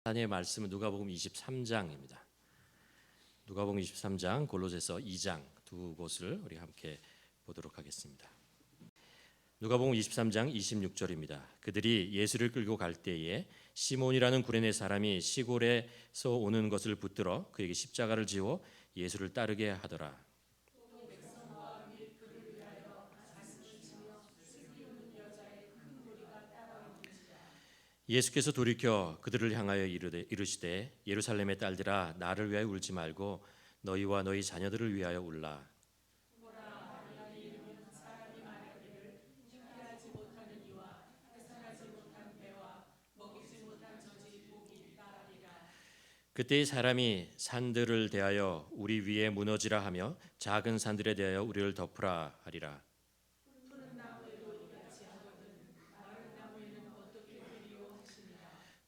하나님의 말씀은 누가복음 23장입니다. 누가복음 23장, 골로새서 2장 두 곳을 우리 함께 보도록 하겠습니다. 누가복음 23장 26절입니다. 그들이 예수를 끌고 갈 때에 시몬이라는 구레네 사람이 시골에서 오는 것을 붙들어 그에게 십자가를 지워 예수를 따르게 하더라. 예수께서 돌이켜 그들을 향하여 이르시되 예루살렘의 딸들아 나를 위하여 울지 말고 너희와 너희 자녀들을 위하여 울라. 그때의 사람이 산들을 대하여 우리 위에 무너지라 하며 작은 산들에 대하여 우리를 덮으라 하리라.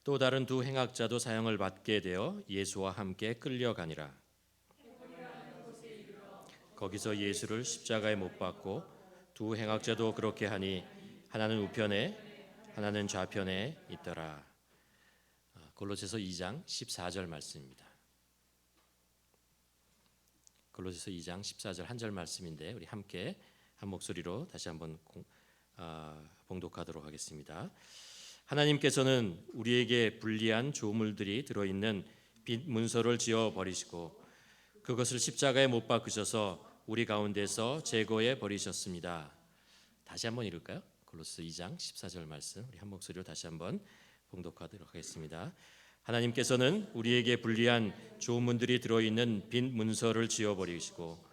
또 다른 두 행악자도 사형을 받게 되어 예수와 함께 끌려가니라. 거기서 예수를 십자가에 못 박고 두 행악자도 그렇게 하니 하나는 우편에 하나는 좌편에 있더라. 골로새서 2장 14절 말씀입니다. 골로새서 2장 14절 한 절 말씀인데 우리 함께 한 목소리로 다시 한번 봉독하도록 하겠습니다. 하나님께서는 우리에게 불리한 조물들이 들어있는 빈 문서를 지어 버리시고 그것을 십자가에 못 박으셔서 우리 가운데서 제거해 버리셨습니다. 다시 한번 읽을까요? 골로새 2장 14절 말씀 우리 한 목소리로 다시 한번 봉독하도록 하겠습니다. 하나님께서는 우리에게 불리한 조문들이 들어있는 빈 문서를 지어 버리시고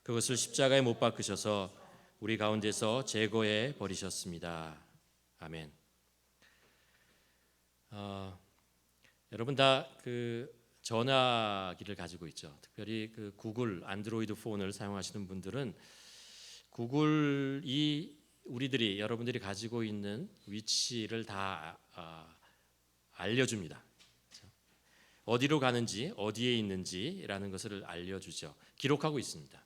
그것을 십자가에 못 박으셔서 우리 가운데서 제거해 버리셨습니다. 아멘. 여러분 다 그 전화기를 가지고 있죠. 특별히 그 구글 안드로이드 폰을 사용하시는 분들은 구글이 우리들이 여러분들이 가지고 있는 위치를 다 알려줍니다. 그렇죠? 어디로 가는지 어디에 있는지라는 것을 알려주죠. 기록하고 있습니다.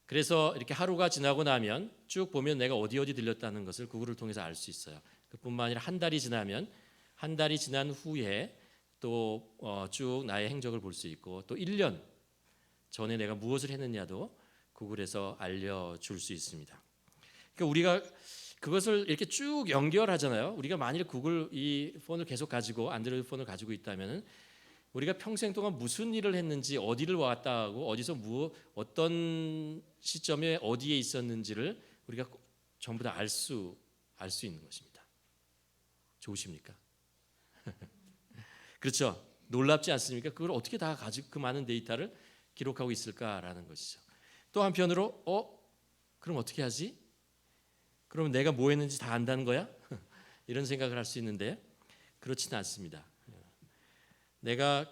그래서 이렇게 하루가 지나고 나면 쭉 보면 내가 어디 들렸다는 것을 구글을 통해서 알 수 있어요. 그뿐만 아니라 한 달이 지나면 한 달이 지난 후에 또 쭉 나의 행적을 볼 수 있고 또 1년 전에 내가 무엇을 했느냐도 구글에서 알려줄 수 있습니다. 그러니까 우리가 그것을 이렇게 쭉 연결하잖아요. 우리가 만일 구글 이 폰을 계속 가지고 안드로이드 폰을 가지고 있다면은 우리가 평생 동안 무슨 일을 했는지 어디를 왔다 하고 어디서 어떤 시점에 어디에 있었는지를 우리가 전부 다 알 수 있는 것입니다. 좋으십니까? 그렇죠. 놀랍지 않습니까? 그걸 어떻게 다 가지고 그 많은 데이터를 기록하고 있을까라는 것이죠. 또 한편으로 그럼 어떻게 하지? 그럼 내가 뭐 했는지 다 안다는 거야? 이런 생각을 할 수 있는데 그렇지는 않습니다. 내가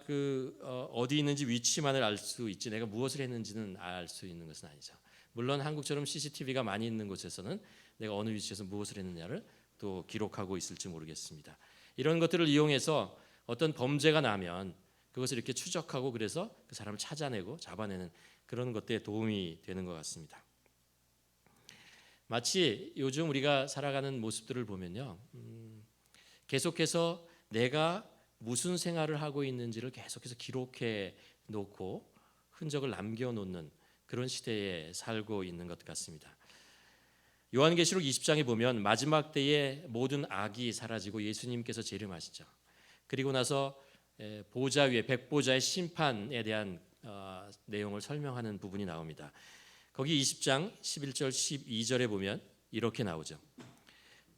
어디 있는지 위치만을 알 수 있지 내가 무엇을 했는지는 알 수 있는 것은 아니죠. 물론 한국처럼 CCTV가 많이 있는 곳에서는 내가 어느 위치에서 무엇을 했느냐를 또 기록하고 있을지 모르겠습니다. 이런 것들을 이용해서 어떤 범죄가 나면 그것을 이렇게 추적하고 그래서 그 사람을 찾아내고 잡아내는 그런 것들에 도움이 되는 것 같습니다. 마치 요즘 우리가 살아가는 모습들을 보면요, 계속해서 내가 무슨 생활을 하고 있는지를 계속해서 기록해 놓고 흔적을 남겨놓는 그런 시대에 살고 있는 것 같습니다. 요한계시록 20장에 보면 마지막 때에 모든 악이 사라지고 예수님께서 재림하시죠. 그리고 나서 보좌 위에 백보좌의 심판에 대한 내용을 설명하는 부분이 나옵니다. 거기 20장 11절 12절에 보면 이렇게 나오죠.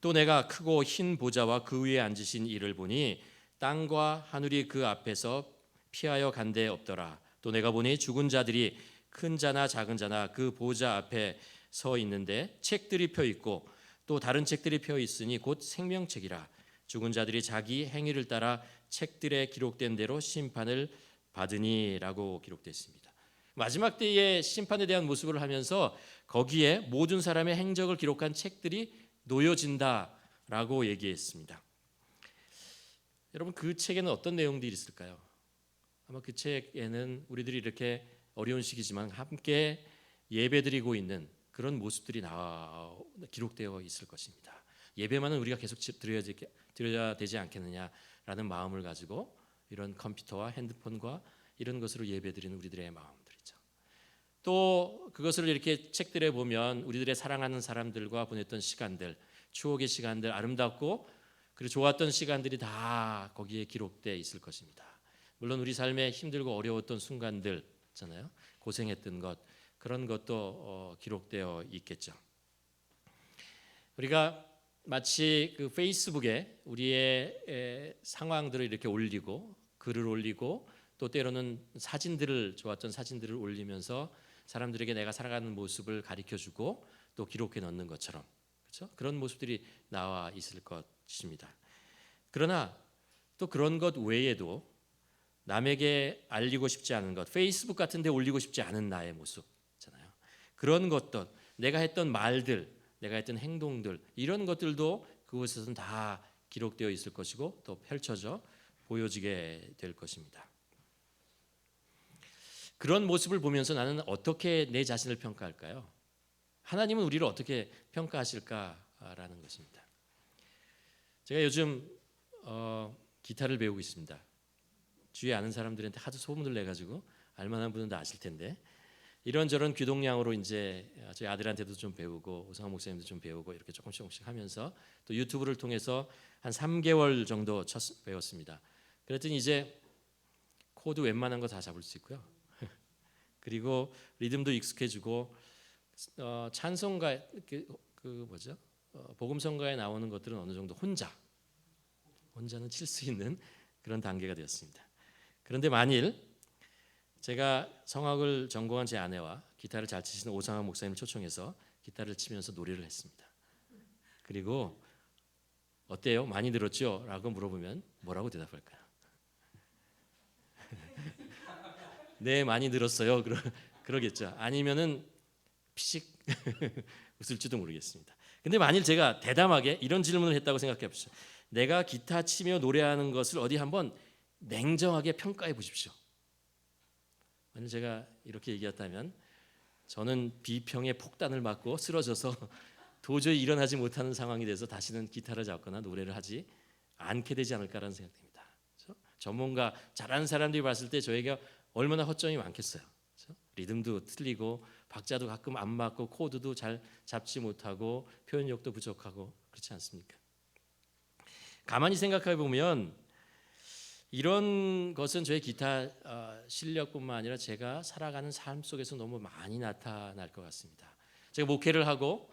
또 내가 크고 흰 보좌와 그 위에 앉으신 이를 보니 땅과 하늘이 그 앞에서 피하여 간 데 없더라. 또 내가 보니 죽은 자들이 큰 자나 작은 자나 그 보좌 앞에 서 있는데 책들이 펴 있고 또 다른 책들이 펴 있으니 곧 생명책이라. 죽은 자들이 자기 행위를 따라 책들에 기록된 대로 심판을 받으니라고 기록되어 있습니다. 마지막 때의 심판에 대한 모습을 하면서 거기에 모든 사람의 행적을 기록한 책들이 놓여진다라고 얘기했습니다. 여러분 그 책에는 어떤 내용들이 있을까요? 아마 그 책에는 우리들이 이렇게 어려운 시기지만 함께 예배드리고 있는 그런 모습들이 기록되어 있을 것입니다. 예배만은 우리가 계속 드려야 되지 않겠느냐라는 마음을 가지고 이런 컴퓨터와 핸드폰과 이런 것으로 예배드리는 우리들의 마음들이죠. 또 그것을 이렇게 책들에 보면 우리들의 사랑하는 사람들과 보냈던 시간들, 추억의 시간들, 아름답고 그리고 좋았던 시간들이 다 거기에 기록되어 있을 것입니다. 물론 우리 삶에 힘들고 어려웠던 순간들 있잖아요. 고생했던 것, 그런 것도 기록되어 있겠죠. 우리가 마치 그 페이스북에 우리의 상황들을 이렇게 올리고 글을 올리고 또 때로는 사진들을 좋았던 사진들을 올리면서 사람들에게 내가 살아가는 모습을 가르쳐주고 또 기록해 넣는 것처럼, 그렇죠? 그런 모습들이 나와 있을 것입니다. 그러나 또 그런 것 외에도 남에게 알리고 싶지 않은 것, 페이스북 같은 데 올리고 싶지 않은 나의 모습 있잖아요. 그런 것들, 내가 했던 말들, 내가 했던 행동들, 이런 것들도 그곳에서는 다 기록되어 있을 것이고 또 펼쳐져 보여지게 될 것입니다. 그런 모습을 보면서 나는 어떻게 내 자신을 평가할까요? 하나님은 우리를 어떻게 평가하실까라는 것입니다. 제가 요즘 기타를 배우고 있습니다. 주위에 아는 사람들한테 하도 소문을 내가지고 알만한 분은 다 아실 텐데 이런저런 귀동냥으로 이제 저희 아들한테도 좀 배우고 오상환 목사님도 좀 배우고 이렇게 조금씩 하면서 또 유튜브를 통해서 한 3개월 정도 배웠습니다. 그랬더니 이제 코드 웬만한 거 다 잡을 수 있고요. 그리고 리듬도 익숙해지고 찬송가 그 뭐죠? 복음성가에 나오는 것들은 어느 정도 혼자는 칠 수 있는 그런 단계가 되었습니다. 그런데 만일 제가 성악을 전공한 제 아내와 기타를 잘 치시는 오상환 목사님을 초청해서 기타를 치면서 노래를 했습니다. 그리고 어때요? 많이 늘었죠? 라고 물어보면 뭐라고 대답할까요? 네, 많이 늘었어요. 그러겠죠. 아니면은 피식 웃을지도 모르겠습니다. 근데 만일 제가 대담하게 이런 질문을 했다고 생각해 보십시오. 내가 기타 치며 노래하는 것을 어디 한번 냉정하게 평가해 보십시오. 만일 제가 이렇게 얘기했다면 저는 비평의 폭탄을 맞고 쓰러져서 도저히 일어나지 못하는 상황이 돼서 다시는 기타를 잡거나 노래를 하지 않게 되지 않을까라는 생각됩니다. 그렇죠? 전문가 잘하는 사람들이 봤을 때 저에게 얼마나 허점이 많겠어요. 그렇죠? 리듬도 틀리고 박자도 가끔 안 맞고 코드도 잘 잡지 못하고 표현력도 부족하고 그렇지 않습니까? 가만히 생각해 보면 이런 것은 저의 기타 실력뿐만 아니라 제가 살아가는 삶 속에서 너무 많이 나타날 것 같습니다. 제가 목회를 하고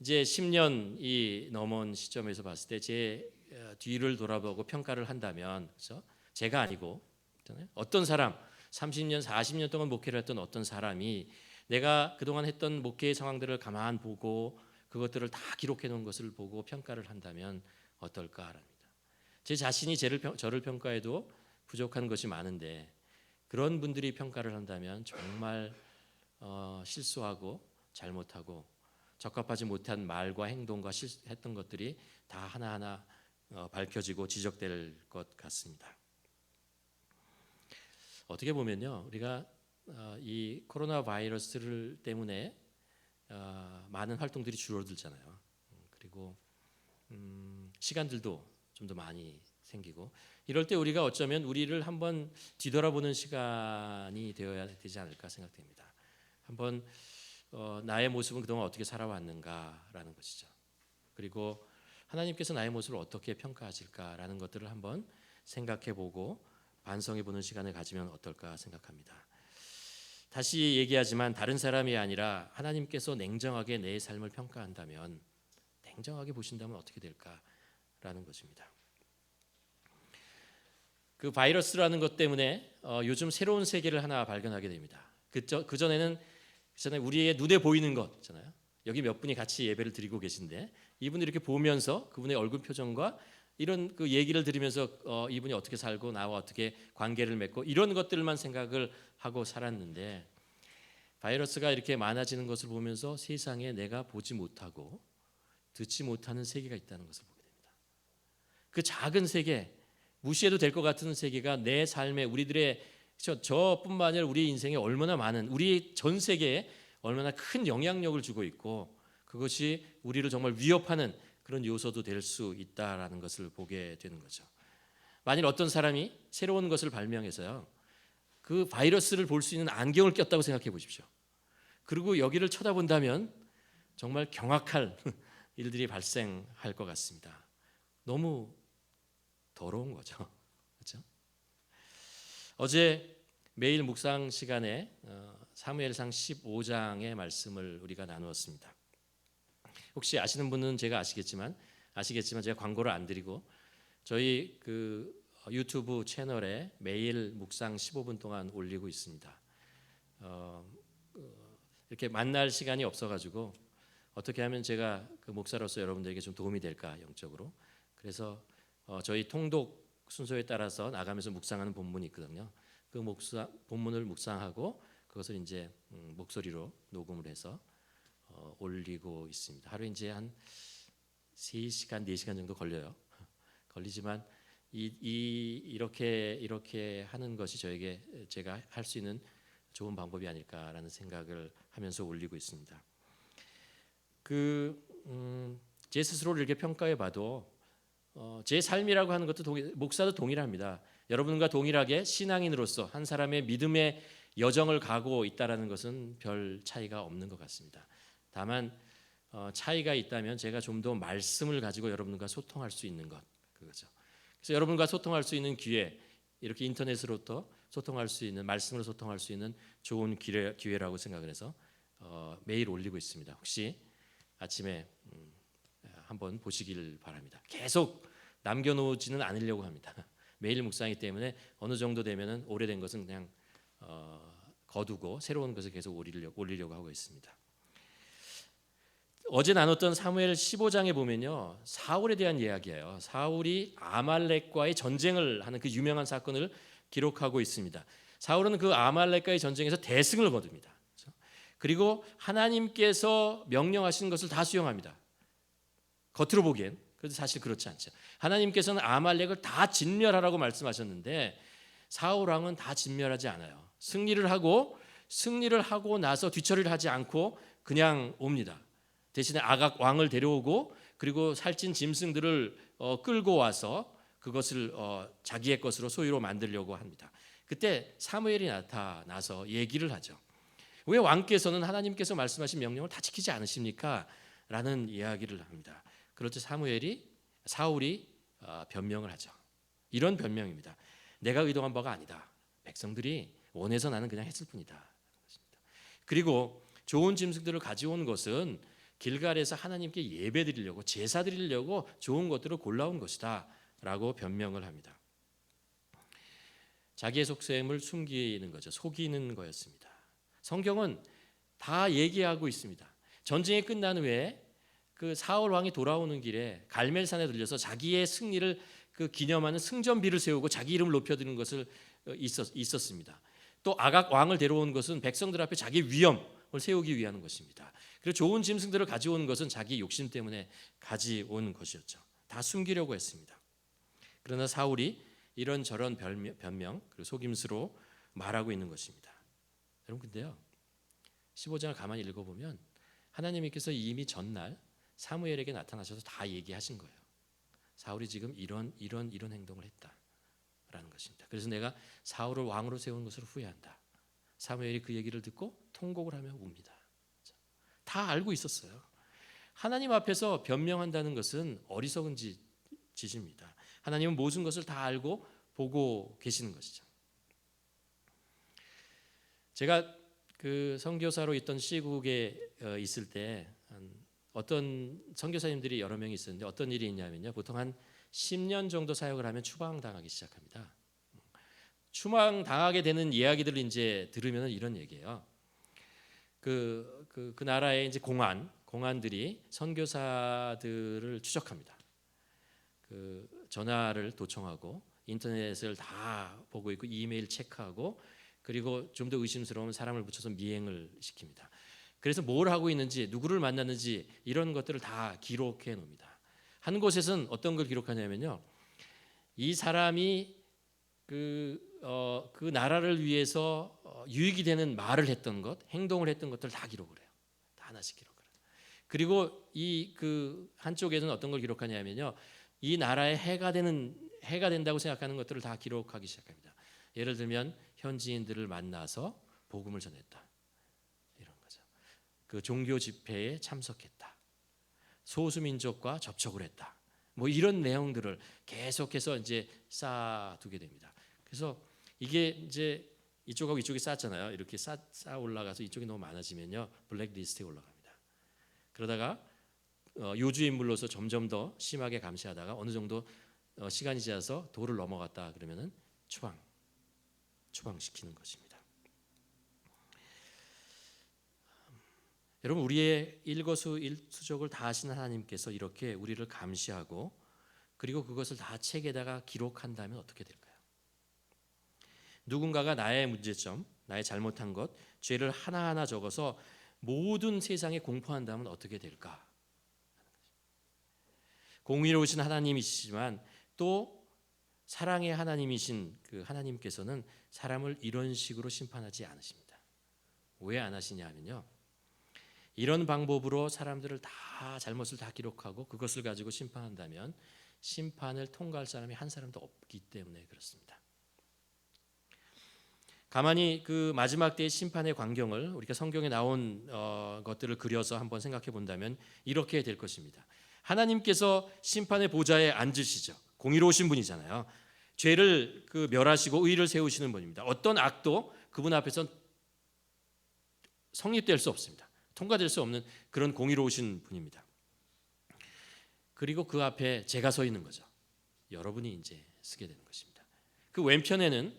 이제 10년이 넘은 시점에서 봤을 때 제 뒤를 돌아보고 평가를 한다면, 그렇죠? 제가 아니고 어떤 사람 30년, 40년 동안 목회를 했던 어떤 사람이 내가 그동안 했던 목회의 상황들을 가만 보고 그것들을 다 기록해 놓은 것을 보고 평가를 한다면 어떨까랍니다. 제 자신이 저를 평가해도 부족한 것이 많은데 그런 분들이 평가를 한다면 정말 실수하고 잘못하고 적합하지 못한 말과 행동과 했던 것들이 다 하나하나 밝혀지고 지적될 것 같습니다. 어떻게 보면요, 우리가 이 코로나 바이러스를 때문에 많은 활동들이 줄어들잖아요. 그리고 시간들도 좀 더 많이 생기고 이럴 때 우리가 어쩌면 우리를 한번 뒤돌아보는 시간이 되어야 되지 않을까 생각됩니다. 한번 나의 모습은 그동안 어떻게 살아왔는가라는 것이죠. 그리고 하나님께서 나의 모습을 어떻게 평가하실까라는 것들을 한번 생각해보고 반성해보는 시간을 가지면 어떨까 생각합니다. 다시 얘기하지만 다른 사람이 아니라 하나님께서 냉정하게 내 삶을 평가한다면, 냉정하게 보신다면 어떻게 될까라는 것입니다. 그 바이러스라는 것 때문에 요즘 새로운 세계를 하나 발견하게 됩니다. 그전에는 우리의 눈에 보이는 것 있잖아요. 여기 몇 분이 같이 예배를 드리고 계신데 이분이 이렇게 보면서 그분의 얼굴 표정과 이런 그 얘기를 들으면서 이분이 어떻게 살고 나와 어떻게 관계를 맺고 이런 것들만 생각을 하고 살았는데 바이러스가 이렇게 많아지는 것을 보면서 세상에 내가 보지 못하고 듣지 못하는 세계가 있다는 것을 보게 됩니다. 그 작은 세계, 무시해도 될 것 같은 세계가 내 삶에 우리들의 저뿐만 아니라 우리 인생에 얼마나 많은, 우리 전 세계에 얼마나 큰 영향력을 주고 있고 그것이 우리를 정말 위협하는 그런 요소도 될 수 있다라는 것을 보게 되는 거죠. 만일 어떤 사람이 새로운 것을 발명해서요, 그 바이러스를 볼 수 있는 안경을 꼈다고 생각해 보십시오. 그리고 여기를 쳐다본다면 정말 경악할 일들이 발생할 것 같습니다. 너무 더러운 거죠. 그렇죠? 어제 매일 묵상 시간에 사무엘상 15장의 말씀을 우리가 나누었습니다. 혹시 아시는 분은 제가 아시겠지만 제가 광고를 안 드리고 저희 그 유튜브 채널에 매일 묵상 15분 동안 올리고 있습니다. 이렇게 만날 시간이 없어가지고 어떻게 하면 제가 그 목사로서 여러분들에게 좀 도움이 될까 영적으로. 그래서 저희 통독 순서에 따라서 나가면서 묵상하는 본문이 있거든요. 그 본문을 묵상하고 그것을 이제 목소리로 녹음을 해서 올리고 있습니다. 하루에 이제 한 3시간, 4시간 정도 걸려요. 걸리지만 이렇게 하는 것이 제가 할 수 있는 좋은 방법이 아닐까라는 생각을 하면서 올리고 있습니다. 제 스스로를 이렇게 평가해 봐도 제 삶이라고 하는 것도 목사도 동일합니다. 여러분과 동일하게 신앙인으로서 한 사람의 믿음의 여정을 가고 있다라는 것은 별 차이가 없는 것 같습니다. 다만 차이가 있다면 제가 좀 더 말씀을 가지고 여러분과 소통할 수 있는 것, 그거죠. 그래서 여러분과 소통할 수 있는 기회, 이렇게 인터넷으로부터 소통할 수 있는, 말씀으로 소통할 수 있는 좋은 기회라고 생각을 해서 매일 올리고 있습니다. 혹시 아침에 한번 보시길 바랍니다. 계속 남겨놓지는 않으려고 합니다. 매일 묵상이기 때문에 어느 정도 되면은 오래된 것은 그냥 거두고 새로운 것을 계속 올리려고 하고 있습니다. 어제 나눴던 사무엘 15장에 보면요, 사울에 대한 이야기예요. 사울이 아말렉과의 전쟁을 하는 그 유명한 사건을 기록하고 있습니다. 사울은 그 아말렉과의 전쟁에서 대승을 거둡니다. 그리고 하나님께서 명령하신 것을 다 수용합니다. 겉으로 보기엔 그래도 사실 그렇지 않죠. 하나님께서는 아말렉을 다 진멸하라고 말씀하셨는데 사울 왕은 다 진멸하지 않아요. 승리를 하고 나서 뒤처리를 하지 않고 그냥 옵니다. 대신에 아각 왕을 데려오고 그리고 살찐 짐승들을 끌고 와서 그것을 자기의 것으로 소유로 만들려고 합니다. 그때 사무엘이 나타나서 얘기를 하죠. 왜 왕께서는 하나님께서 말씀하신 명령을 다 지키지 않으십니까? 라는 이야기를 합니다. 그렇죠. 사울이 변명을 하죠. 이런 변명입니다. 내가 의도한 바가 아니다. 백성들이 원해서 나는 그냥 했을 뿐이다. 그리고 좋은 짐승들을 가져온 것은 길갈에서 하나님께 예배 드리려고, 제사 드리려고 좋은 것들을 골라온 것이다 라고 변명을 합니다. 자기의 속셈을 숨기는 거죠. 속이는 거였습니다. 성경은 다 얘기하고 있습니다. 전쟁이 끝난 후에 그 사울 왕이 돌아오는 길에 갈멜산에 들려서 자기의 승리를 그 기념하는 승전비를 세우고 자기 이름을 높여드리는 것을 있었습니다. 또 아각 왕을 데려온 것은 백성들 앞에 자기 위엄을 세우기 위한 것입니다. 그리고 좋은 짐승들을 가져온 것은 자기 욕심 때문에 가져온 것이었죠. 다 숨기려고 했습니다. 그러나 사울이 이런저런 변명 그리고 속임수로 말하고 있는 것입니다. 여러분 근데요, 15장을 가만히 읽어보면 하나님께서 이미 전날 사무엘에게 나타나셔서 다 얘기하신 거예요. 사울이 지금 이런 행동을 했다라는 것입니다. 그래서 내가 사울을 왕으로 세운 것을 후회한다. 사무엘이 그 얘기를 듣고 통곡을 하며 웁니다. 다 알고 있었어요. 하나님 앞에서 변명한다는 것은 어리석은 짓입니다. 하나님은 모든 것을 다 알고 보고 계시는 것이죠. 제가 그 선교사로 있던 시국에 있을 때 어떤 선교사님들이 여러 명이 있었는데 어떤 일이 있냐면요, 보통 한 10년 정도 사역을 하면 추방당하기 시작합니다. 추방당하게 되는 이야기들을 이제 들으면 이런 얘기예요. 그 나라의 이제 공안들이 선교사들을 추적합니다. 그 전화를 도청하고 인터넷을 다 보고 있고 이메일 체크하고 그리고 좀 더 의심스러운 사람을 붙여서 미행을 시킵니다. 그래서 뭘 하고 있는지, 누구를 만났는지 이런 것들을 다 기록해 놓습니다. 한 곳에서는 어떤 걸 기록하냐면요, 이 사람이 그 나라를 위해서 유익이 되는 말을 했던 것, 행동을 했던 것들 다 기록을 해요. 다 하나씩 기록을 해요. 그리고 이 그 한쪽에서는 어떤 걸 기록하냐면요, 이 나라에 해가 되는 해가 된다고 생각하는 것들을 다 기록하기 시작합니다. 예를 들면 현지인들을 만나서 복음을 전했다, 이런 거죠. 그 종교 집회에 참석했다, 소수민족과 접촉을 했다, 뭐 이런 내용들을 계속해서 이제 쌓아두게 됩니다. 그래서 이게 이제 이쪽하고 이쪽이 쌓았잖아요. 이렇게 쌓아 올라가서 이쪽이 너무 많아지면요, 블랙리스트에 올라갑니다. 그러다가 요주 인물로서 점점 더 심하게 감시하다가 어느 정도 시간이 지나서 도를 넘어갔다 그러면은 추방시키는 것입니다. 여러분, 우리의 일거수일투족을 다 하시는 하나님께서 이렇게 우리를 감시하고 그리고 그것을 다 책에다가 기록한다면 어떻게 될까요? 누군가가 나의 문제점, 나의 잘못한 것, 죄를 하나하나 적어서 모든 세상에 공포한다면 어떻게 될까? 공의로우신 하나님이시지만 또 사랑의 하나님이신 그 하나님께서는 사람을 이런 식으로 심판하지 않으십니다. 왜 안 하시냐 하면요, 이런 방법으로 사람들을 다 잘못을 다 기록하고 그것을 가지고 심판한다면 심판을 통과할 사람이 한 사람도 없기 때문에 그렇습니다. 가만히 그 마지막 때의 심판의 광경을 우리가 성경에 나온 것들을 그려서 한번 생각해 본다면 이렇게 될 것입니다. 하나님께서 심판의 보좌에 앉으시죠. 공의로우신 분이잖아요. 죄를 멸하시고 의를 세우시는 분입니다. 어떤 악도 그분 앞에서 성립될 수 없습니다. 통과될 수 없는 그런 공의로우신 분입니다. 그리고 그 앞에 제가 서 있는 거죠. 여러분이 이제 쓰게 되는 것입니다. 그 왼편에는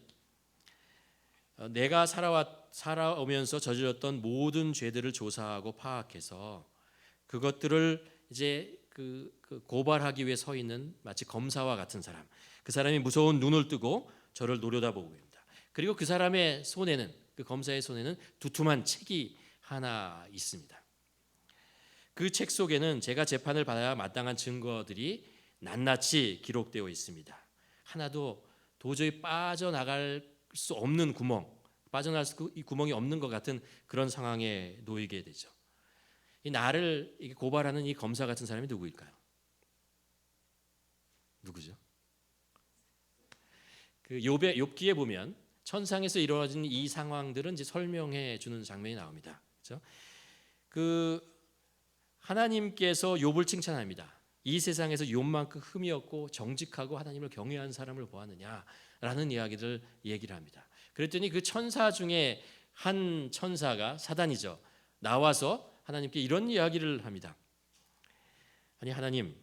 내가 살아오면서 저질렀던 모든 죄들을 조사하고 파악해서 그것들을 이제 고발하기 위해 서 있는 마치 검사와 같은 사람, 그 사람이 무서운 눈을 뜨고 저를 노려다보고 있습니다. 그리고 그 사람의 손에는, 그 검사의 손에는 두툼한 책이 하나 있습니다. 그 책 속에는 제가 재판을 받아야 마땅한 증거들이 낱낱이 기록되어 있습니다. 하나도 도저히 빠져나갈 수 없는 빠져나갈 이 구멍이 없는 것 같은 그런 상황에 놓이게 되죠. 이 나를 고발하는 이 검사 같은 사람이 누구일까요? 누구죠? 그 욥기에 보면 천상에서 이루어진 이 상황들은 이제 설명해 주는 장면이 나옵니다. 그렇죠? 그 하나님께서 욥을 칭찬합니다. 이 세상에서 욥만큼 흠이 없고 정직하고 하나님을 경외하는 사람을 보았느냐라는 얘기를 합니다. 그랬더니 그 천사 중에 한 천사가 사단이죠. 나와서 하나님께 이런 이야기를 합니다. 아니, 하나님,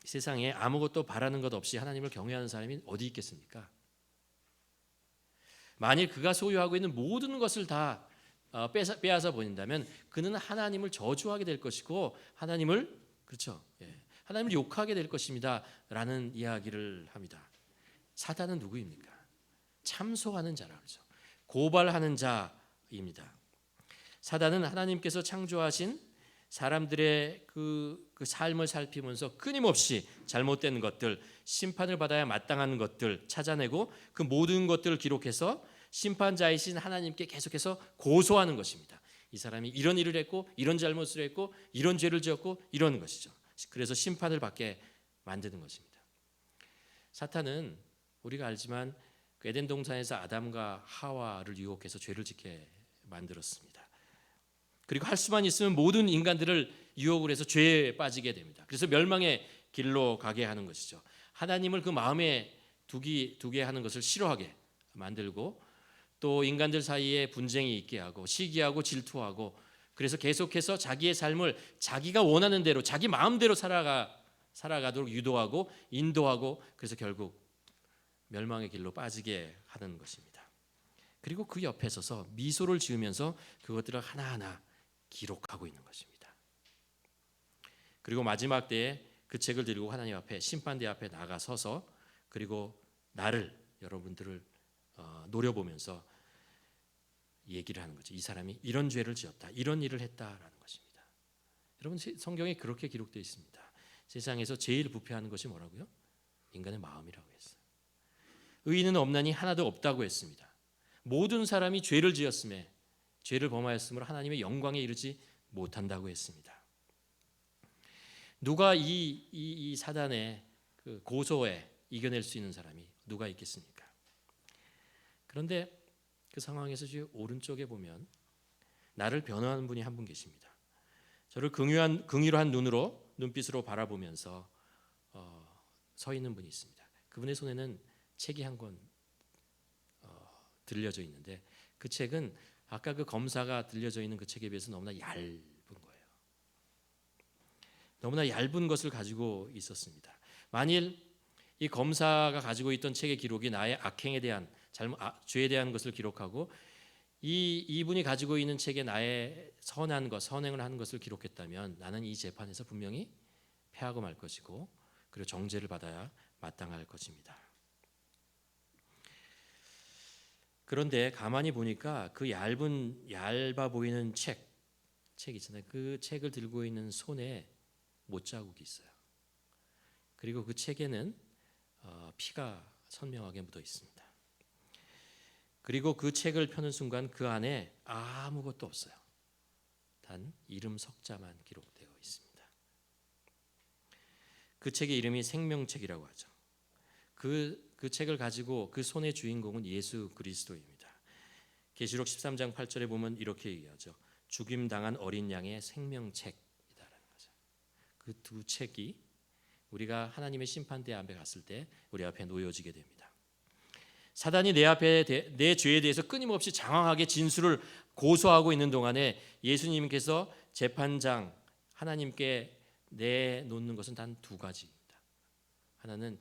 세상에 아무것도 바라는 것 없이 하나님을 경외하는 사람이 어디 있겠습니까? 만일 그가 소유하고 있는 모든 것을 다 빼앗아 버린다면 그는 하나님을 저주하게 될 것이고 하나님을 하나님을 욕하게 될 것입니다라는 이야기를 합니다. 사단은 누구입니까? 참소하는 자라 그러죠. 고발하는 자입니다. 사단은 하나님께서 창조하신 사람들의 그 삶을 살피면서 끊임없이 잘못된 것들, 심판을 받아야 마땅한 것들 찾아내고 그 모든 것들을 기록해서 심판자이신 하나님께 계속해서 고소하는 것입니다. 이 사람이 이런 일을 했고 이런 잘못을 했고 이런 죄를 지었고 이런 것이죠. 그래서 심판을 받게 만드는 것입니다. 사탄은 우리가 알지만 그 에덴 동산에서 아담과 하와를 유혹해서 죄를 짓게 만들었습니다. 그리고 할 수만 있으면 모든 인간들을 유혹을 해서 죄에 빠지게 됩니다. 그래서 멸망의 길로 가게 하는 것이죠. 하나님을 그 마음에 두게 하는 것을 싫어하게 만들고 또 인간들 사이에 분쟁이 있게 하고 시기하고 질투하고 그래서 계속해서 자기의 삶을 자기가 원하는 대로 자기 마음대로 살아가도록 유도하고 인도하고 그래서 결국 멸망의 길로 빠지게 하는 것입니다. 그리고 그 옆에 서서 미소를 지으면서 그것들을 하나하나 기록하고 있는 것입니다. 그리고 마지막 때에 그 책을 들고 하나님 앞에 심판대 앞에 나가서서 그리고 여러분들을 노려보면서 얘기를 하는 거죠. 이 사람이 이런 죄를 지었다, 이런 일을 했다라는 것입니다. 여러분, 성경에 그렇게 기록되어 있습니다. 세상에서 제일 부패하는 것이 뭐라고요? 인간의 마음이라고 했어요. 의인은 없나니 하나도 없다고 했습니다. 모든 사람이 죄를 지었음에 죄를 범하였으므로 하나님의 영광에 이르지 못한다고 했습니다. 누가 이 사단의 그 고소에 이겨낼 수 있는 사람이 누가 있겠습니까? 그런데 그 상황에서 오른쪽에 보면 나를 변호하는 분이 한 분 계십니다. 저를 긍휼한 눈빛으로 바라보면서 서 있는 분이 있습니다. 그분의 손에는 책이 한 권 들려져 있는데 그 책은 아까 그 검사가 들려져 있는 그 책에 비해서 너무나 얇은 거예요. 너무나 얇은 것을 가지고 있었습니다. 만일 이 검사가 가지고 있던 책의 기록이 나의 악행에 대한 죄에 대한 것을 기록하고 이분이 가지고 있는 책에 나의 선한 것, 선행을 하는 것을 기록했다면 나는 이 재판에서 분명히 패하고 말 것이고 그리고 정죄를 받아야 마땅할 것입니다. 그런데 가만히 보니까 그 얇아 보이는 책 있잖아요. 그 책을 들고 있는 손에 못자국이 있어요. 그리고 그 책에는 피가 선명하게 묻어 있습니다. 그리고 그 책을 펴는 순간 그 안에 아무것도 없어요. 단 이름 석자만 기록되어 있습니다. 그 책의 이름이 생명책이라고 하죠. 그 책을 가지고 그 손의 주인공은 예수 그리스도입니다. 계시록 13장 8절에 보면 이렇게 얘기하죠. 죽임당한 어린 양의 생명책이다라는 거죠. 그 두 책이 우리가 하나님의 심판대 앞에 갔을 때 우리 앞에 놓여지게 됩니다. 사단이 내 죄에 대해서 끊임없이 장황하게 진술을 고소하고 있는 동안에 예수님께서 재판장 하나님께 내놓는 것은 단 두 가지입니다. 하나는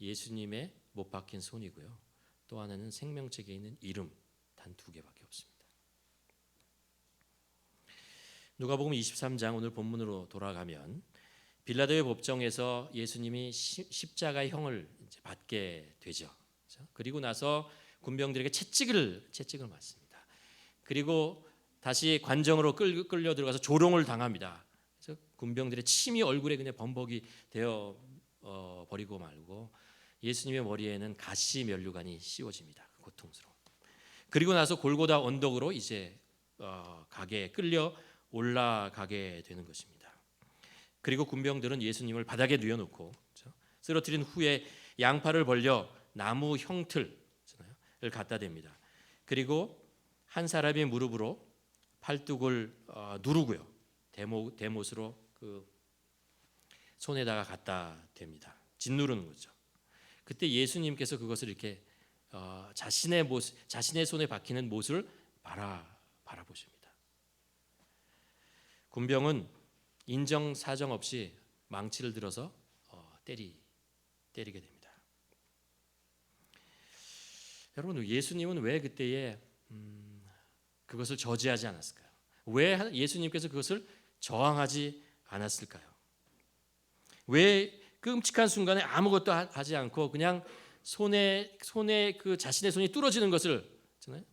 예수님의 못 박힌 손이고요. 또 하나는 생명책에 있는 이름, 단 두 개밖에 없습니다. 누가복음 23장 오늘 본문으로 돌아가면 빌라도의 법정에서 예수님이 십자가의 형을 받게 되죠. 그리고 나서 군병들에게 채찍을 맞습니다. 그리고 다시 관정으로 끌려 들어가서 조롱을 당합니다. 그래서 군병들의 침이 얼굴에 그냥 범벅이 되어 버리고 말고 예수님의 머리에는 가시 면류관이 씌워집니다. 고통스러워. 그리고 나서 골고다 언덕으로 이제 가게 끌려 올라가게 되는 것입니다. 그리고 군병들은 예수님을 바닥에 뉘어놓고 쓰러뜨린 후에 양팔을 벌려 나무 형틀을 갖다 댑니다. 그리고 한 사람의 무릎으로 팔뚝을 누르고요. 대못으로 그 손에다가 갖다 댑니다. 짓누르는 거죠. 그때 예수님께서 그것을 이렇게 자신의 손에 박히는 못을 바라보십니다. 군병은 인정사정 없이 망치를 들어서 때리게 됩니다. 여러분, 예수님은 왜 그때에 그것을 저지하지 않았을까요? 왜 예수님께서 그것을 저항하지 않았을까요? 왜 끔찍한 순간에 아무것도 하지 않고 그냥 손에 그 자신의 손이 뚫어지는 것을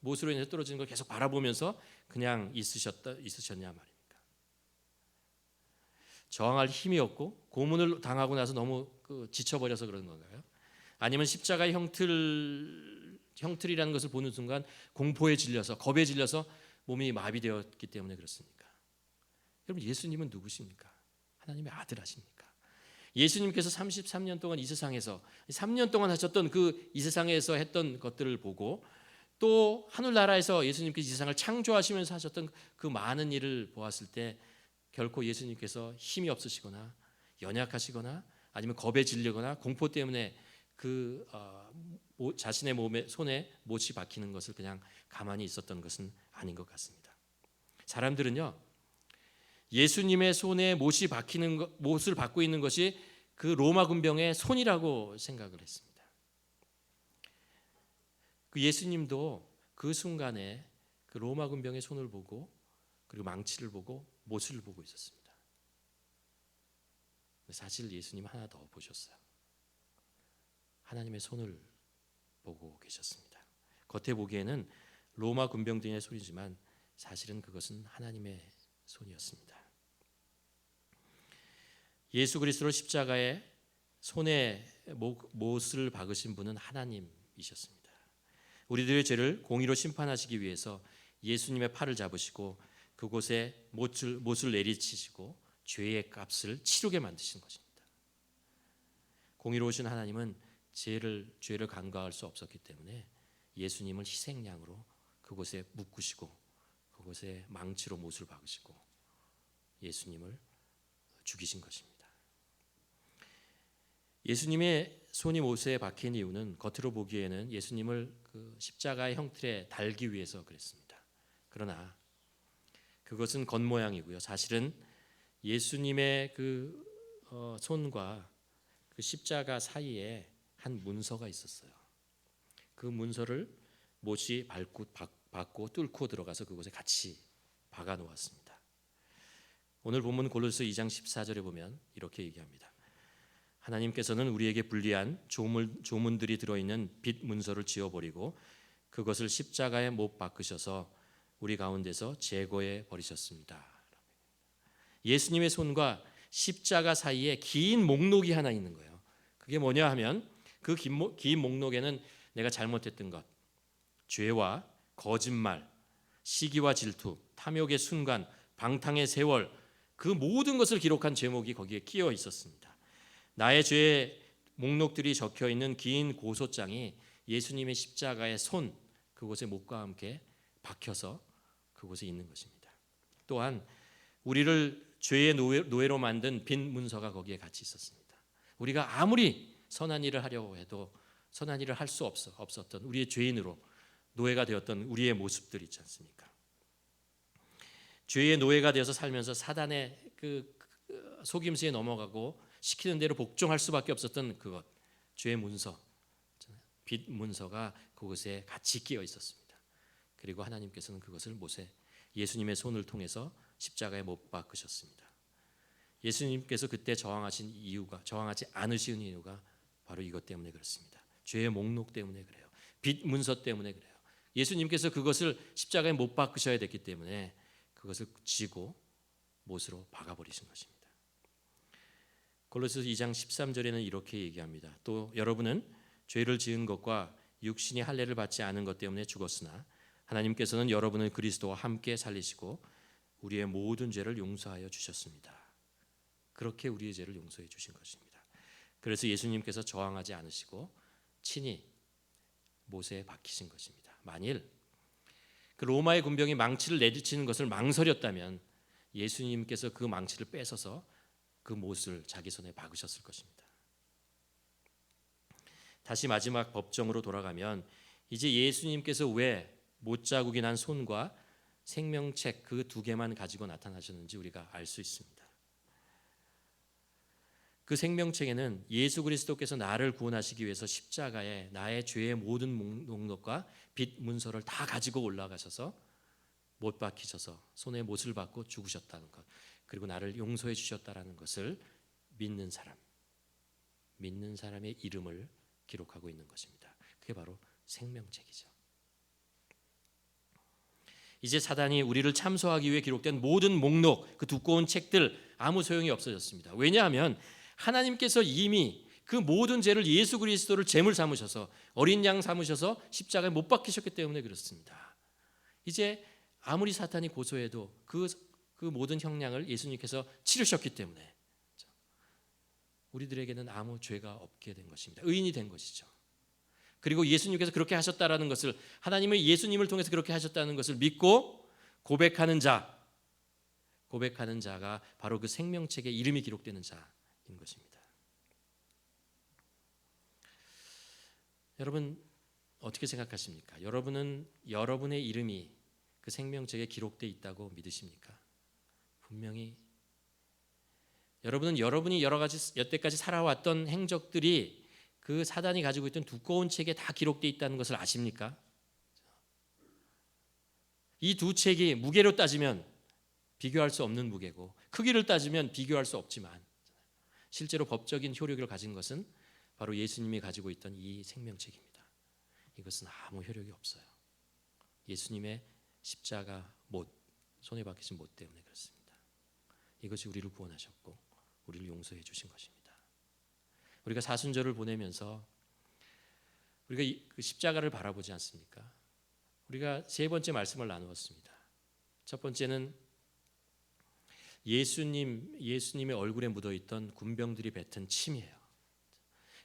못으로 인해서 뚫어지는 걸 계속 바라보면서 그냥 있으셨냐 말입니까? 저항할 힘이 없고 고문을 당하고 나서 너무 지쳐버려서 그런 건가요? 아니면 십자가의 형틀이라는 것을 보는 순간 공포에 질려서 겁에 질려서 몸이 마비되었기 때문에 그렇습니까? 여러분, 예수님은 누구십니까? 하나님의 아들 아십니까? 예수님께서 33년 동안 이 세상에서 3년 동안 하셨던 이 세상에서 했던 것들을 보고 또 하늘나라에서 예수님께서 이 세상을 창조하시면서 하셨던 그 많은 일을 보았을 때 결코 예수님께서 힘이 없으시거나 연약하시거나 아니면 겁에 질리거나 공포 때문에 자신의 손에 못이 박히는 것을 그냥 가만히 있었던 것은 아닌 것 같습니다. 사람들은요, 예수님의 손에 못을 받고 있는 것이 그 로마 군병의 손이라고 생각을 했습니다. 그 예수님도 그 순간에 그 로마 군병의 손을 보고 그리고 망치를 보고 못을 보고 있었습니다. 사실 예수님 하나 더 보셨어요. 하나님의 손을 보고 계셨습니다. 겉에 보기에는 로마 군병들의 손이지만 사실은 그것은 하나님의 손이었습니다. 예수 그리스도를 십자가에 손에 못을 박으신 분은 하나님이셨습니다. 우리들의 죄를 공의로 심판하시기 위해서 예수님의 팔을 잡으시고 그곳에 못을 내리치시고 죄의 값을 치르게 만드신 것입니다. 공의로우신 하나님은 죄를 간과할 수 없었기 때문에 예수님을 희생양으로 그곳에 묶으시고 그곳에 망치로 못을 박으시고 예수님을 죽이신 것입니다. 예수님의 손이 못에 박힌 이유는 겉으로 보기에는 예수님을 그 십자가의 형틀에 달기 위해서 그랬습니다. 그러나 그것은 겉모양이고요. 사실은 예수님의 그 손과 그 십자가 사이에 한 문서가 있었어요. 그 문서를 못이 밟고 뚫고 들어가서 그곳에 같이 박아 놓았습니다. 오늘 본문 골로새 2장 14절에 보면 이렇게 얘기합니다. 하나님께서는 우리에게 불리한 조문들이 들어있는 빛 문서를 지워버리고 그것을 십자가에 못 박으셔서 우리 가운데서 제거해 버리셨습니다. 예수님의 손과 십자가 사이에 긴 목록이 하나 있는 거예요. 그게 뭐냐 하면 그 긴 목록에는 내가 잘못했던 것, 죄와 거짓말, 시기와 질투, 탐욕의 순간, 방탕의 세월, 그 모든 것을 기록한 제목이 거기에 끼어 있었습니다. 나의 죄의 목록들이 적혀 있는 긴 고소장이 예수님의 십자가의 손, 그곳에 목과 함께 박혀서 그곳에 있는 것입니다. 또한 우리를 죄의 노예로 만든 빈 문서가 거기에 같이 있었습니다. 우리가 아무리 선한 일을 하려고 해도 선한 일을 할 수 없었던 우리의 죄인으로 노예가 되었던 우리의 모습들 있지 않습니까? 죄의 노예가 되어서 살면서 사단의 그 속임수에 넘어가고 시키는 대로 복종할 수밖에 없었던 그것, 죄의 문서, 빛 문서가 그곳에 같이 끼어 있었습니다. 그리고 하나님께서는 그것을 예수님의 손을 통해서 십자가에 못 박으셨습니다. 예수님께서 그때 저항하지 않으신 이유가 바로 이것 때문에 그렇습니다. 죄의 목록 때문에 그래요. 빛 문서 때문에 그래요. 예수님께서 그것을 십자가에 못 박으셔야 됐기 때문에 그것을 쥐고 못으로 박아버리신 것입니다. 골로새서 2장 13절에는 이렇게 얘기합니다. 또 여러분은 죄를 지은 것과 육신이 할례를 받지 않은 것 때문에 죽었으나 하나님께서는 여러분을 그리스도와 함께 살리시고 우리의 모든 죄를 용서하여 주셨습니다. 그렇게 우리의 죄를 용서해 주신 것입니다. 그래서 예수님께서 저항하지 않으시고 친히 못에 박히신 것입니다. 만일 그 로마의 군병이 망치를 내리치는 것을 망설였다면 예수님께서 그 망치를 뺏어서 그 못을 자기 손에 박으셨을 것입니다. 다시 마지막 법정으로 돌아가면 이제 예수님께서 왜 못자국이 난 손과 생명책 그 두 개만 가지고 나타나셨는지 우리가 알 수 있습니다. 그 생명책에는 예수 그리스도께서 나를 구원하시기 위해서 십자가에 나의 죄의 모든 목록과 빛 문서를 다 가지고 올라가셔서 못 박히셔서 손에 못을 박고 죽으셨다는 것, 그리고 나를 용서해 주셨다라는 것을 믿는 사람의 이름을 기록하고 있는 것입니다. 그게 바로 생명책이죠. 이제 사단이 우리를 참소하기 위해 기록된 모든 목록, 그 두꺼운 책들 아무 소용이 없어졌습니다. 왜냐하면 하나님께서 이미 그 모든 죄를 예수 그리스도를 제물 삼으셔서 어린 양 삼으셔서 십자가에 못 박히셨기 때문에 그렇습니다. 이제 아무리 사탄이 고소해도 그 모든 형량을 예수님께서 치르셨기 때문에 우리들에게는 아무 죄가 없게 된 것입니다. 의인이 된 것이죠. 그리고 예수님께서 그렇게 하셨다라는 것을, 하나님의 예수님을 통해서 그렇게 하셨다는 것을 믿고 고백하는 자가 바로 그 생명책에 이름이 기록되는 자인 것입니다. 여러분 어떻게 생각하십니까? 여러분은 여러분의 이름이 그 생명책에 기록되어 있다고 믿으십니까? 분명히 여러분은 여러분이 여태까지 살아왔던 행적들이 그 사단이 가지고 있던 두꺼운 책에 다 기록되어 있다는 것을 아십니까? 이 두 책이 무게로 따지면 비교할 수 없는 무게고 크기를 따지면 비교할 수 없지만 실제로 법적인 효력을 가진 것은 바로 예수님이 가지고 있던 이 생명책입니다. 이것은 아무 효력이 없어요. 예수님의 십자가 못, 손에 박히신 못 때문에 그렇습니다. 이것이 우리를 구원하셨고 우리를 용서해 주신 것입니다. 우리가 사순절을 보내면서 우리가 그 십자가를 바라보지 않습니까? 우리가 세 번째 말씀을 나누었습니다. 첫 번째는 예수님의 얼굴에 묻어있던 군병들이 뱉은 침이에요.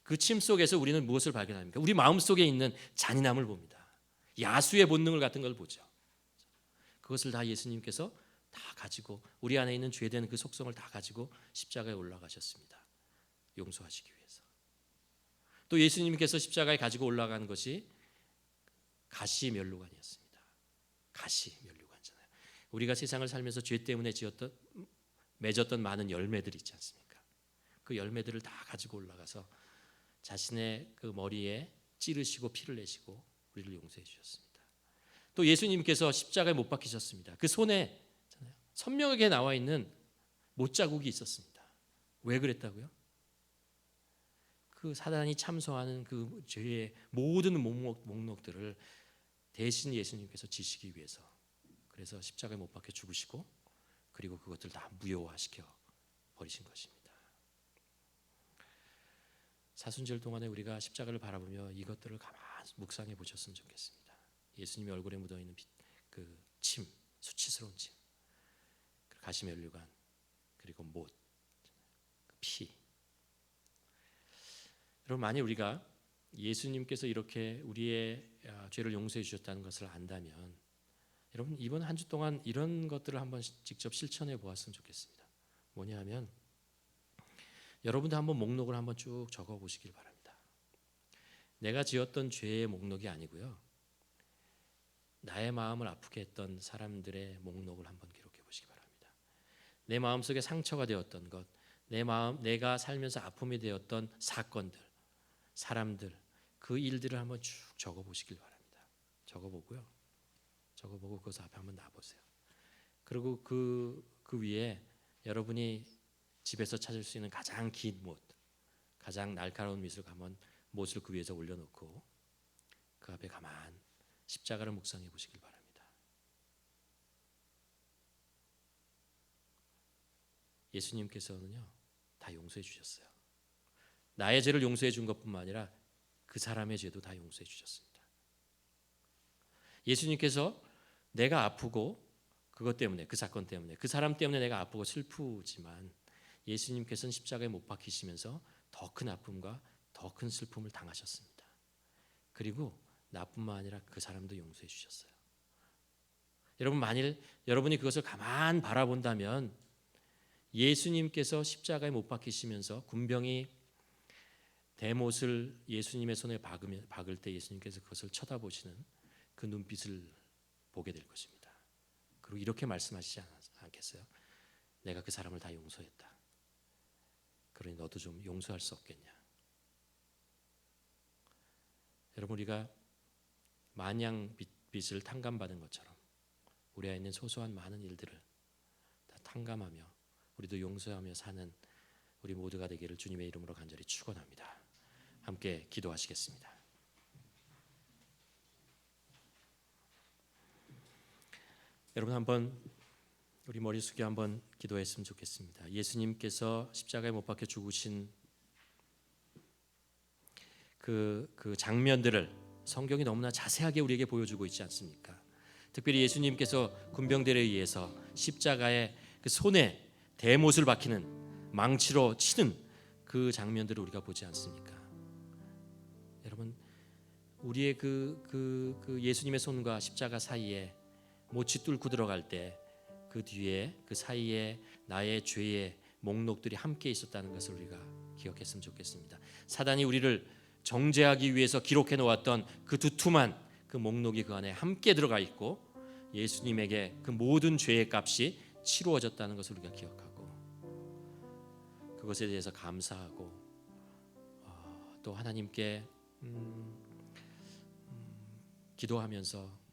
그 침 속에서 우리는 무엇을 발견합니까? 우리 마음 속에 있는 잔인함을 봅니다. 야수의 본능을 같은 걸 보죠. 그것을 다 예수님께서 다 가지고 우리 안에 있는 죄된 그 속성을 다 가지고 십자가에 올라가셨습니다. 용서하시기 위해서. 또 예수님께서 십자가에 가지고 올라간 것이 가시면류관이었습니다. 가시면류관이잖아요. 우리가 세상을 살면서 죄 때문에 맺었던 많은 열매들이 있지 않습니까? 그 열매들을 다 가지고 올라가서 자신의 그 머리에 찌르시고 피를 내시고 우리를 용서해 주셨습니다. 또 예수님께서 십자가에 못 박히셨습니다. 그 손에 선명하게 나와 있는 못자국이 있었습니다. 왜 그랬다고요? 그 사단이 참소하는 그 죄의 모든 목록들을 대신 예수님께서 지시기 위해서, 그래서 십자가에 못 박혀 죽으시고 그리고 그것들 다 무효화시켜 버리신 것입니다. 사순절 동안에 우리가 십자가를 바라보며 이것들을 가만히 묵상해 보셨으면 좋겠습니다. 예수님의 얼굴에 묻어 있는 그 침, 수치스러운 침, 가시면류관, 그리고 못, 피. 여러분, 만일 우리가 예수님께서 이렇게 우리의 죄를 용서해 주셨다는 것을 안다면, 여러분 이번 한 주 동안 이런 것들을 한번 직접 실천해 보았으면 좋겠습니다. 뭐냐면 여러분도 한번 목록을 한번 쭉 적어 보시길 바랍니다. 내가 지었던 죄의 목록이 아니고요, 나의 마음을 아프게 했던 사람들의 목록을 한번 기록해 보시기 바랍니다. 내 마음속에 상처가 되었던 것, 내가 살면서 아픔이 되었던 사건들, 사람들, 그 일들을 한번 쭉 적어 보시길 바랍니다. 적어보고 그것을 앞에 한번 놔보세요. 그리고 그 위에 여러분이 집에서 찾을 수 있는 가장 긴 못, 가장 날카로운 못을 그 위에서 올려놓고 그 앞에 가만 십자가를 묵상해 보시길 바랍니다. 예수님께서는요 다 용서해 주셨어요. 나의 죄를 용서해 준 것뿐만 아니라 그 사람의 죄도 다 용서해 주셨습니다. 예수님께서 내가 아프고 그것 때문에, 그 사건 때문에, 그 사람 때문에 내가 아프고 슬프지만 예수님께서는 십자가에 못 박히시면서 더 큰 아픔과 더 큰 슬픔을 당하셨습니다. 그리고 나뿐만 아니라 그 사람도 용서해 주셨어요. 여러분, 만일 여러분이 그것을 가만 바라본다면 예수님께서 십자가에 못 박히시면서 군병이 대못을 예수님의 손에 박을 때 예수님께서 그것을 쳐다보시는 그 눈빛을 보게 될 것입니다. 그리고 이렇게 말씀하시지 않겠어요? 내가 그 사람을 다 용서했다. 그러니 너도 좀 용서할 수 없겠냐? 여러분, 우리가 마냥 빚을 탕감받은 것처럼 우리 안에 있는 소소한 많은 일들을 다 탕감하며 우리도 용서하며 사는 우리 모두가 되기를 주님의 이름으로 간절히 축원합니다. 함께 기도하시겠습니다. 여러분, 한번 우리 머리 숙여 한번 기도했으면 좋겠습니다. 예수님께서 십자가에 못 박혀 죽으신 그 장면들을 성경이 너무나 자세하게 우리에게 보여주고 있지 않습니까? 특별히 예수님께서 군병들에 의해서 십자가에 그 손에 대못을 박히는, 망치로 치는 그 장면들을 우리가 보지 않습니까? 여러분, 우리의 그 예수님의 손과 십자가 사이에 못이 뚫고 들어갈 때 그 뒤에 그 사이에 나의 죄의 목록들이 함께 있었다는 것을 우리가 기억했으면 좋겠습니다. 사단이 우리를 정죄하기 위해서 기록해 놓았던 그 두툼한 그 목록이 그 안에 함께 들어가 있고 예수님에게 그 모든 죄의 값이 치루어졌다는 것을 우리가 기억하고 그것에 대해서 감사하고 또 하나님께 기도하면서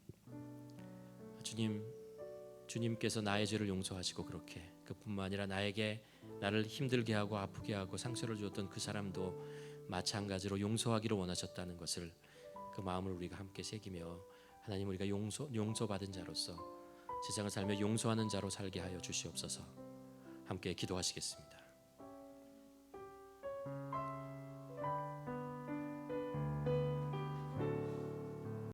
주님께서 나의 죄를 용서하시고 그렇게 그뿐만 아니라 나를 힘들게 하고 아프게 하고 상처를 주었던 그 사람도 마찬가지로 용서하기를 원하셨다는 것을 그 마음을 우리가 함께 새기며 하나님, 우리가 용서받은 자로서 세상을 살며 용서하는 자로 살게 하여 주시옵소서. 함께 기도하시겠습니다.